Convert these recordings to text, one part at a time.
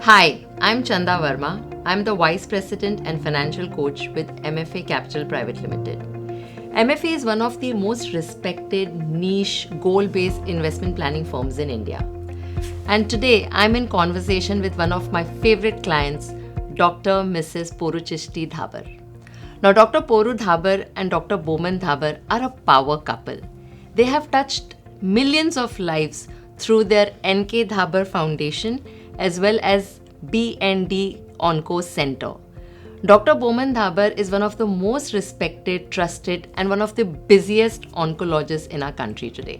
Hi, I'm Chanda Verma. I'm the Vice President and Financial Coach with MFA Capital Private Limited. MFA is one of the most respected, niche, goal-based investment planning firms in India. And today, I'm in conversation with one of my favorite clients, Dr. Mrs. Pouruchisti Dhabhar. Now, Dr. Pouru Dhabhar and Dr. Bowman Dhabhar are a power couple. They have touched millions of lives through their NK Dhabhar Foundation as well as B&D Onco Center. Dr. Bowman Dhabhar is one of the most respected, trusted, and one of the busiest oncologists in our country today.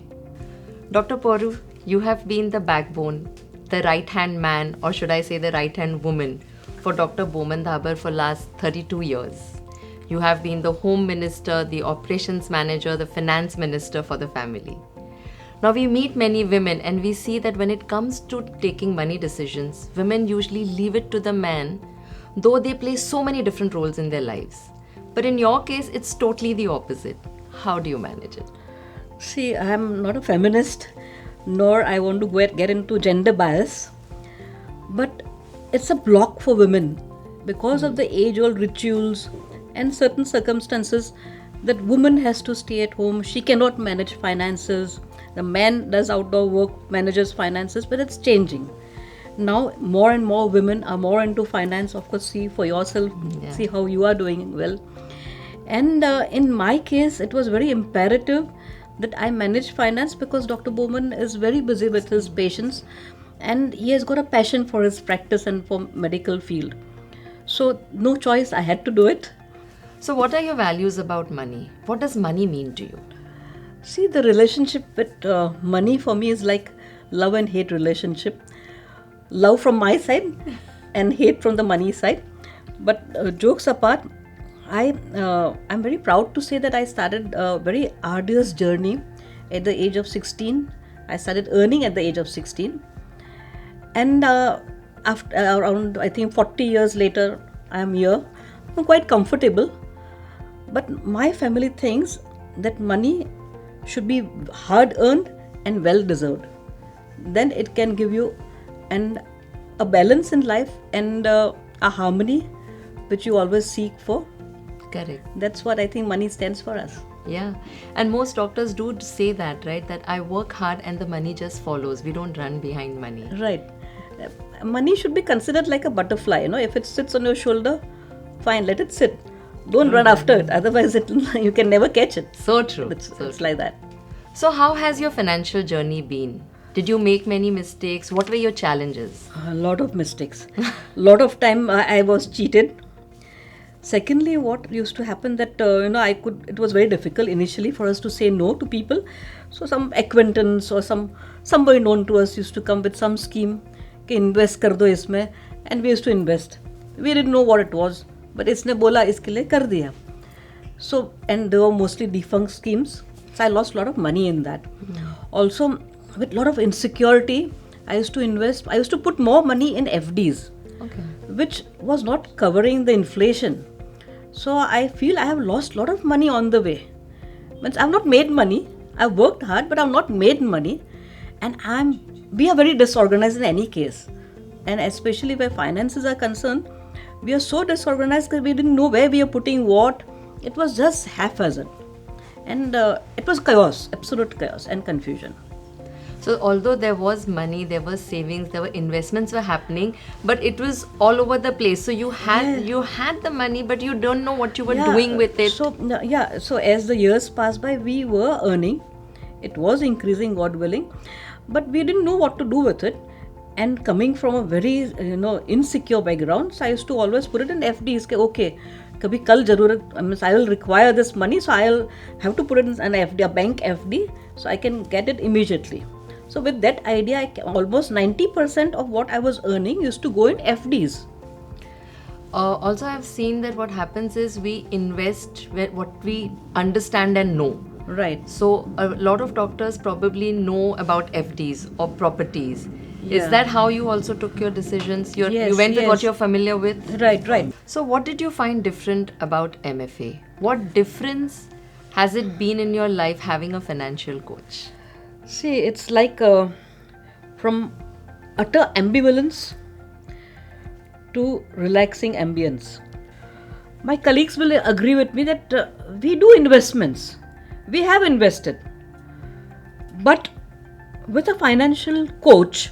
Dr. Pouru, you have been the backbone, the right-hand man, or should I say the right-hand woman, for Dr. Bowman Dhabhar for last 32 years. You have been the home minister, the operations manager, the finance minister for the family. Now we meet many women and we see that when it comes to taking money decisions, women usually leave it to the man, though they play so many different roles in their lives. But in your case, it's totally the opposite. How do you manage it? See, I am not a feminist, nor I want to get into gender bias. But it's a block for women because of the age-old rituals and certain circumstances that woman has to stay at home. She cannot manage finances. The man does outdoor work, manages finances, but it's changing. Now, more and more women are more into finance. Of course, see for yourself, see how you are doing well. And in my case, it was very imperative that I manage finance because Dr. Bowman is very busy with his patients and he has got a passion for his practice and for medical field. So, no choice, I had to do it. So what are your values about money? What does money mean to you? See, the relationship with money for me is like love and hate relationship. Love from my side and hate from the money side. But jokes apart, I'm very proud to say that I started a very arduous journey at the age of 16. I started earning at the age of 16. And after around, I think 40 years later, I am here. I'm quite comfortable. But my family thinks that money should be hard earned and well deserved. Then it can give you a balance in life and a harmony which you always seek for. Correct. That's what I think money stands for us. Yeah. And most doctors do say that, right? That I work hard and the money just follows. We don't run behind money. Right. Money should be considered like a butterfly. If it sits on your shoulder, fine, let it sit. Don't run after it, otherwise you can never catch it. So true. It's like that. So how has your financial journey been? Did you make many mistakes? What were your challenges? A lot of mistakes. Lot of time I was cheated. Secondly, what used to happen that it was very difficult initially for us to say no to people. So some acquaintance or somebody known to us used to come with some scheme, कि invest कर दो इसमें, and we used to invest. We didn't know what it was. But इसने बोला इसके लिए कर दिया. So, and they were mostly defunct schemes. So I lost a lot of money in that. Also, with a lot of insecurity, I used to invest. I used to put more money in FDs, which was not covering the inflation. So I feel I have lost a lot of money on the way. Means I've not made money. I've worked hard, but I've not made money. And we are very disorganized in any case. And especially where finances are concerned, we are so disorganized because we didn't know where we are putting what. It was just haphazard. And it was chaos, absolute chaos and confusion. So although there was money, there was savings, there were investments were happening, but it was all over the place. So you had the money, but you don't know what you were doing with it. So as the years passed by, we were earning. It was increasing, God willing. But we didn't know what to do with it. And coming from a very insecure background, so I used to always put it in FDs. Okay, kabhi kal jarurat, I will require this money, so I'll have to put it in an FD, a bank FD, so I can get it immediately. So with that idea, almost 90% of what I was earning used to go in FDs. Also, I've seen that what happens is we invest what we understand and know. Right. So a lot of doctors probably know about FDs or properties. Is that how you also took your decisions? You went with what you're familiar with? Right. So what did you find different about MFA? What difference has it been in your life having a financial coach? See, it's like from utter ambivalence to relaxing ambience. My colleagues will agree with me that we do investments. We have invested. But with a financial coach,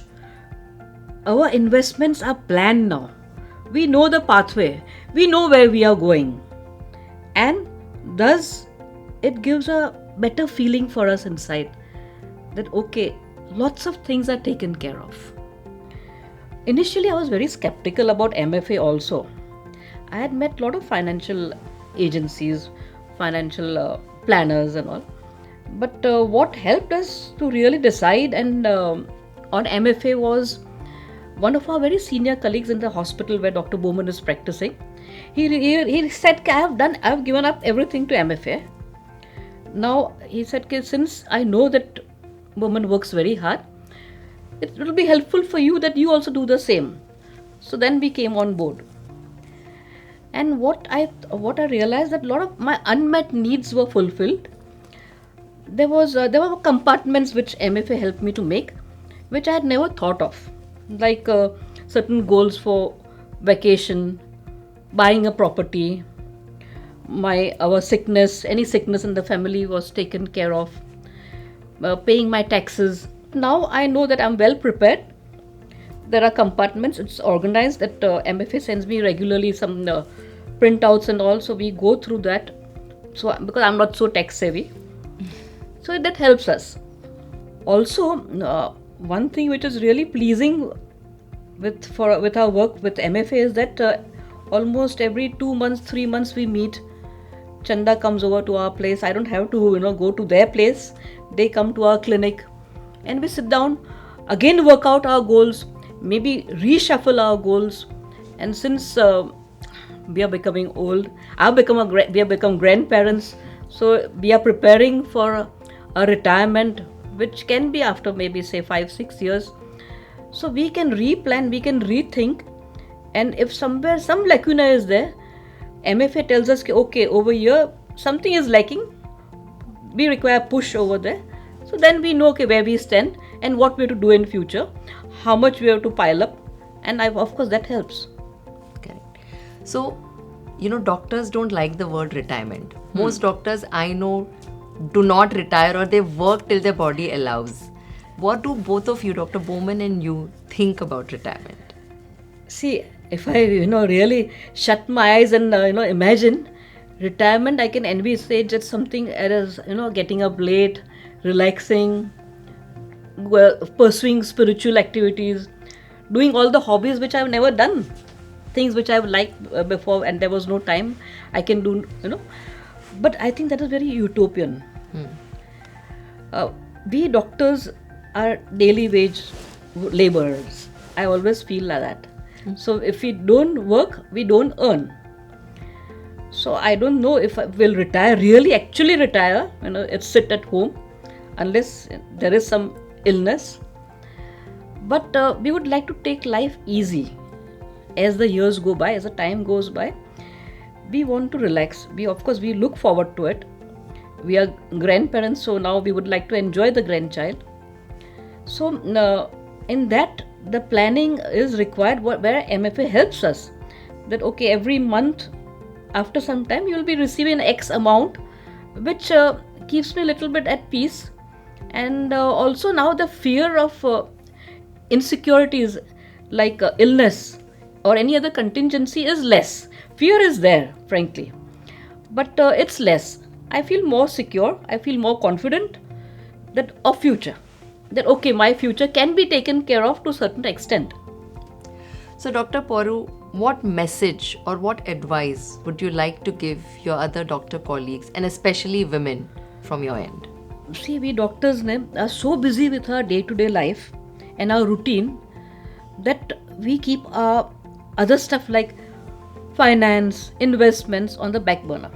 our investments are planned now. We know the pathway. We know where we are going. And thus, it gives a better feeling for us inside that, okay, lots of things are taken care of. Initially, I was very skeptical about MFA also. I had met a lot of financial agencies, financial planners and all. But what helped us to really decide on MFA was one of our very senior colleagues in the hospital where Dr. Bowman is practicing. He said, I've given up everything to MFA. Now, he said, since I know that Bowman works very hard, it will be helpful for you that you also do the same. So then we came on board. And what I realized that a lot of my unmet needs were fulfilled. There were compartments which MFA helped me to make, which I had never thought of, like certain goals for vacation, buying a property, our sickness, any sickness in the family was taken care of, paying my taxes. Now I know that I'm well prepared. There are compartments, it's organized that MFA sends me regularly some printouts and all, so we go through that. So because I'm not so tech savvy, so that helps us. Also, one thing which is really pleasing with our work with MFA is that almost every 2 months, 3 months we meet. Chanda comes over to our place. I don't have to go to their place. They come to our clinic and we sit down, again work out our goals, maybe reshuffle our goals. And since we are becoming old, we have become grandparents, so we are preparing for a retirement which can be after maybe say 5-6 years. So we can replan, we can rethink, and if somewhere some lacuna is there, MFA tells us, okay, over here something is lacking, we require push over there. So then we know, okay, where we stand and what we have to do in future, how much we have to pile up, and of course that helps. Correct. So, doctors don't like the word retirement. Most doctors I know do not retire, or they work till their body allows. What do both of you, Dr. Bowman and you, think about retirement? See, if I really shut my eyes and imagine retirement, I can envisage just something as getting up late, relaxing, pursuing spiritual activities, doing all the hobbies which I've never done, things which I've liked before and there was no time I can do, But I think that is very utopian. We doctors are daily wage laborers. I always feel like that. So if we don't work, we don't earn. So I don't know if I will actually retire, it's sit at home, unless there is some illness. But we would like to take life easy. As the years go by, as the time goes by, we want to relax. We look forward to it. We are grandparents, so now we would like to enjoy the grandchild. So in that, the planning is required where MFA helps us. That okay, every month, after some time, you will be receiving X amount, which keeps me a little bit at peace. And also now the fear of insecurities like illness or any other contingency is less. Fear is there, frankly, but it's less. I feel more secure. I feel more confident that of future. That okay, my future can be taken care of to a certain extent. So Dr. Pouru, what message or what advice would you like to give your other doctor colleagues, and especially women, from your end? See, we doctors are so busy with our day-to-day life and our routine that we keep our other stuff like finance, investments on the back burner.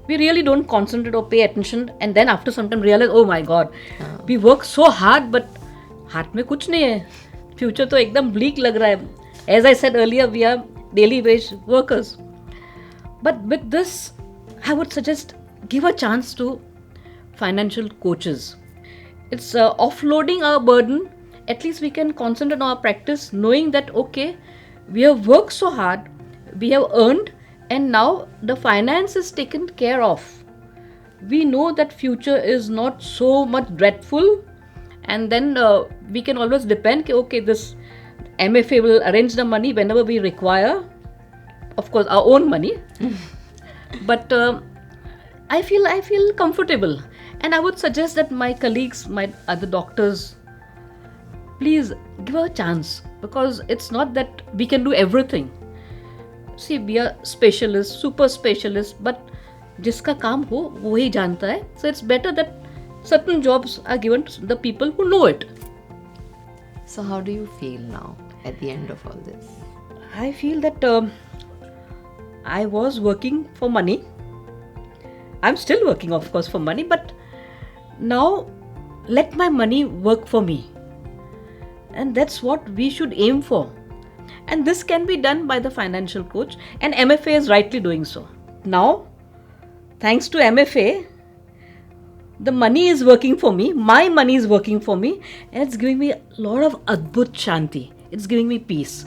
We really don't concentrate or pay attention, and then after some time realize, oh my God, we work so hard, but हाथ में कुछ नहीं है. Future तो एकदम bleak लग रहा है. As I said earlier, we are daily wage workers. But with this, I would suggest give a chance to financial coaches. It's offloading our burden. At least we can concentrate on our practice, knowing that okay, We have worked so hard, we have earned, and now the finance is taken care of. We know that future is not so much dreadful, and then we can always depend, okay, this MFA will arrange the money whenever we require, of course our own money. But I feel comfortable, and I would suggest that my colleagues, my other doctors, please give her a chance, because it's not that we can do everything. See, we are specialists, super specialists, but जिसका काम हो वो ही जानता है. So it's better that certain jobs are given to the people who know it. So how do you feel now at the end of all this? I feel that I was working for money. I'm still working, of course, for money, but now let my money work for me. And that's what we should aim for. And this can be done by the financial coach, and MFA is rightly doing so. Now, thanks to MFA, the money is working for me, my money is working for me, and it's giving me a lot of adbhut shanti. It's giving me peace.